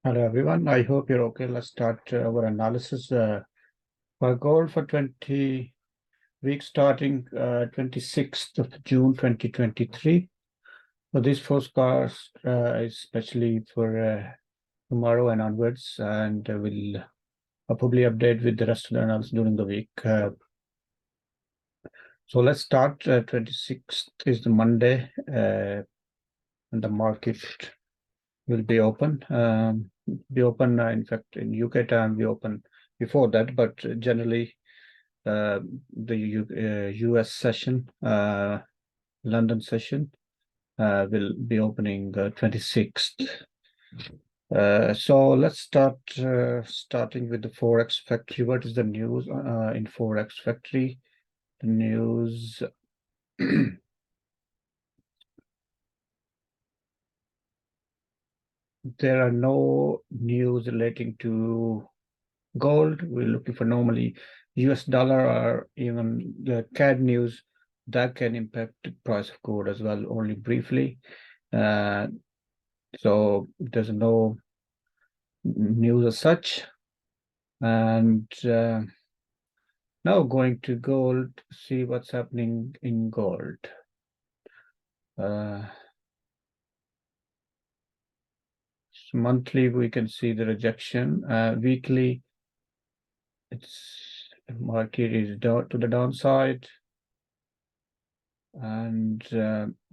Hello, everyone. I hope you're okay. Let's start our analysis for gold for 20 weeks starting 26th of June 2023. So this forecast is especially for tomorrow and onwards, and we'll probably update with the rest of the analysis during the week. So let's start. 26th is the Monday, and the market will be open. In fact, in UK time, we open before that, but generally the US session, London session, will be opening 26th. So let's start starting with the Forex Factory. What is the news in Forex Factory? The news. There are no news relating to gold. We're looking for normally US dollar or even the CAD news that can impact the price of gold as well, only briefly. So there's no news as such. And now going to gold, see what's happening in gold. Monthly, we can see the rejection. Weekly, it's market is down to the downside. And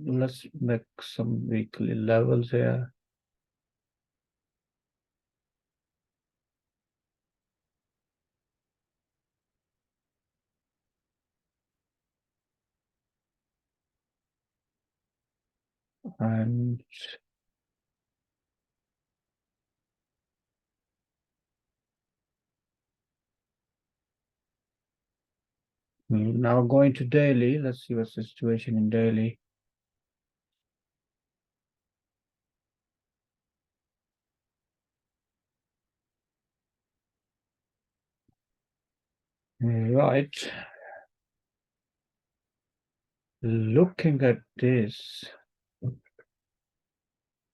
let's make some weekly levels here. And now going to daily, let's see what's the situation in daily. Right. Looking at this,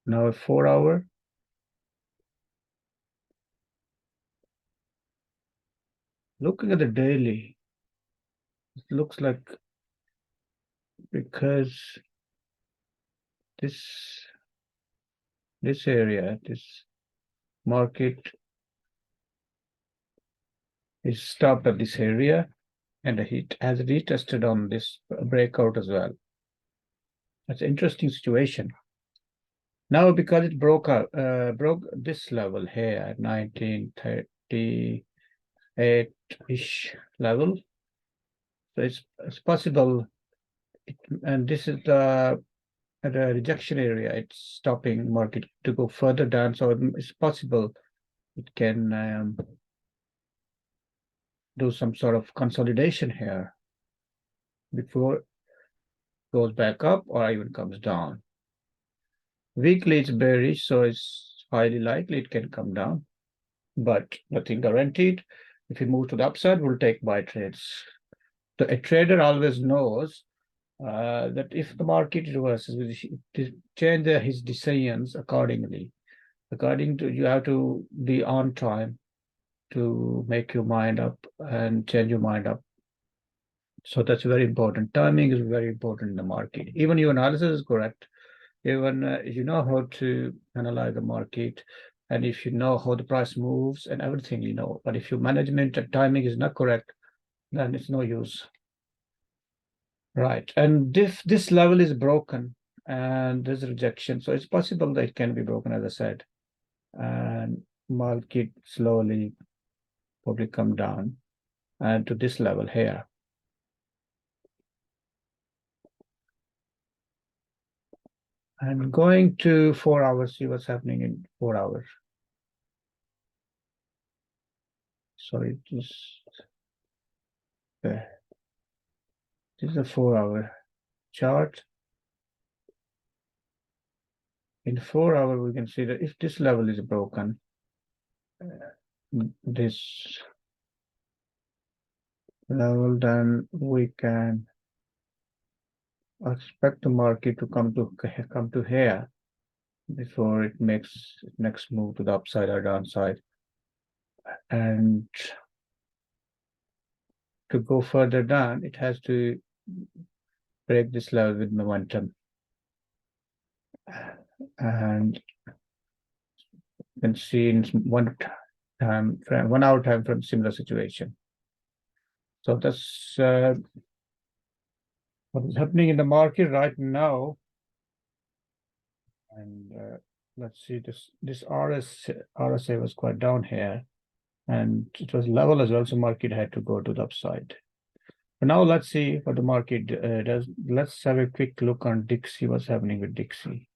now a 4 hour. Looking at the daily, it looks like because this area, this market is stopped at this area, and it has retested on this breakout as well. That's an interesting situation. Now, because it broke this level here at 1938-ish level, so it's possible. And this is the rejection area. It's stopping market to go further down, so it's possible it can do some sort of consolidation here before it goes back up or even comes down. Weekly, it's bearish, so it's highly likely it can come down, but nothing guaranteed. If we move to the upside, we'll take buy trades. A trader always knows that if the market reverses, change his decisions accordingly. You have to be on time to make your mind up and change your mind up. So that's very important. Timing is very important in the market. Even your analysis is correct. Even you know how to analyze the market, and if you know how the price moves and everything, you know. But if your management and timing is not correct, then it's no use. Right. And if this level is broken and there's rejection, so it's possible that it can be broken, as I said, and market slowly probably come down and to this level here. And going to 4 hours, see what's happening in 4 hours. Sorry, just this is a 4-hour chart. In 4 hours, we can see that if this level is broken, this level, then we can expect the market to come to here. before it makes its next move to the upside or downside. And to go further down, it has to break this level with momentum. And you can see in 1 hour time frame similar situation. So that's what is happening in the market right now. And let's see, this RSA was quite down here, and it was level as well, so market had to go to the upside. But now let's see what the market does. Let's have a quick look on Dixie. What's happening with Dixie?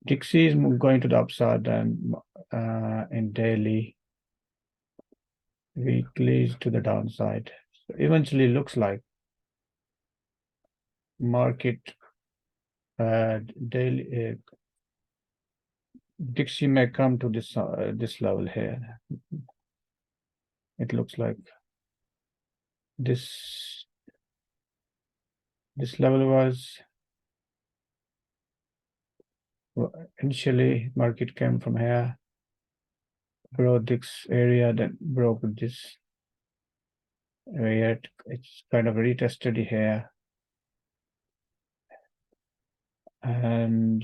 Dixie is going to the upside, and in daily, weekly to the downside. So eventually, looks like market daily Dixie may come to this level here. It looks like this level was initially market came from here, broke this area, then broke this area. It's kind of retested here, and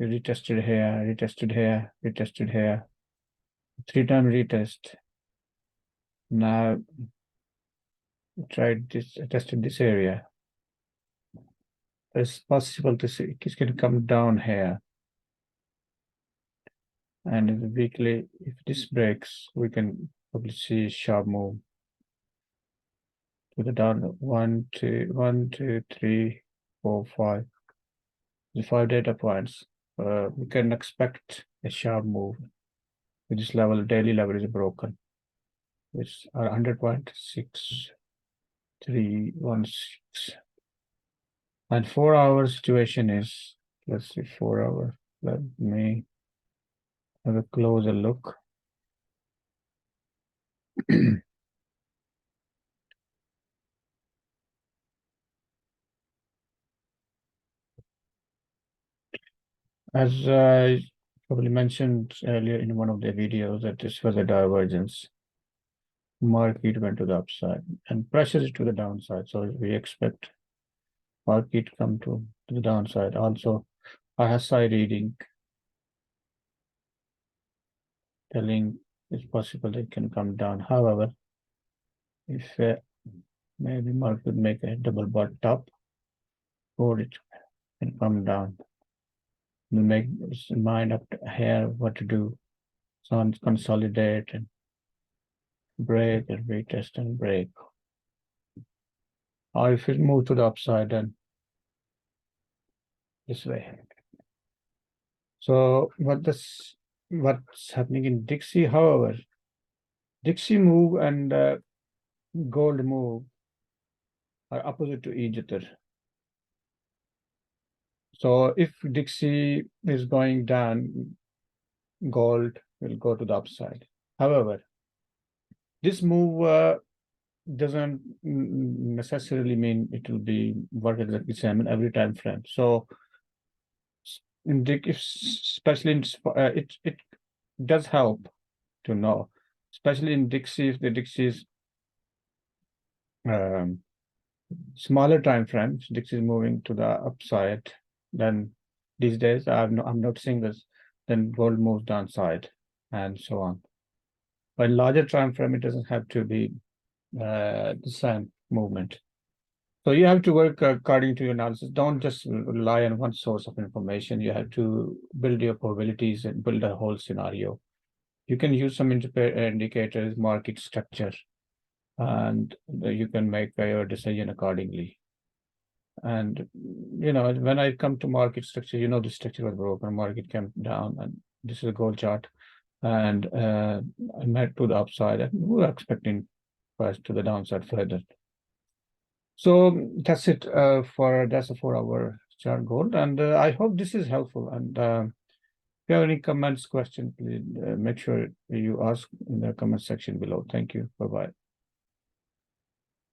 retested here, retested here, retested here, 3-time retest. Now tried this, tested this area. It's possible to see it can come down here. And in the weekly, if this breaks, we can probably see a sharp move to the down. 1, 2, 3, 4, 5. The 5 data points. We can expect a sharp move. With this level, daily level is broken. It's 100.6316. And 4-hour situation is, let's see, 4-hour. Let me have a closer look. As I probably mentioned earlier in one of the videos, that this was a divergence. Market went to the upside and pressures to the downside. So we expect market come to the downside. Also, RSI reading telling it's possible it can come down. However, if maybe market make a double bottom top, or it can come down. We make mind up here what to do. So consolidate and break and retest and break. Or if it move to the upside, then this way. So what's happening in Dixie? However, Dixie move and gold move are opposite to each other. So if Dixie is going down, gold will go to the upside. However, this move doesn't necessarily mean it will be work exactly the same in every time frame. So in especially in it does help to know, especially in Dixie, if the Dixie is smaller time frames, Dixie is moving to the upside, then these days I'm noticing this, then gold moves downside and so on. But larger time frame, it doesn't have to be the same movement. So you have to work according to your analysis. Don't just rely on one source of information. You have to build your probabilities and build a whole scenario. You can use some indicators, market structure, and you can make your decision accordingly. And when I come to market structure, the structure was broken, market came down, and this is a gold chart, and I met to the upside, and we were expecting price to the downside further. So that's it that's a 4-hour chart gold, and I hope this is helpful. And if you have any comments, questions, please make sure you ask in the comment section below. Thank you. Bye-bye.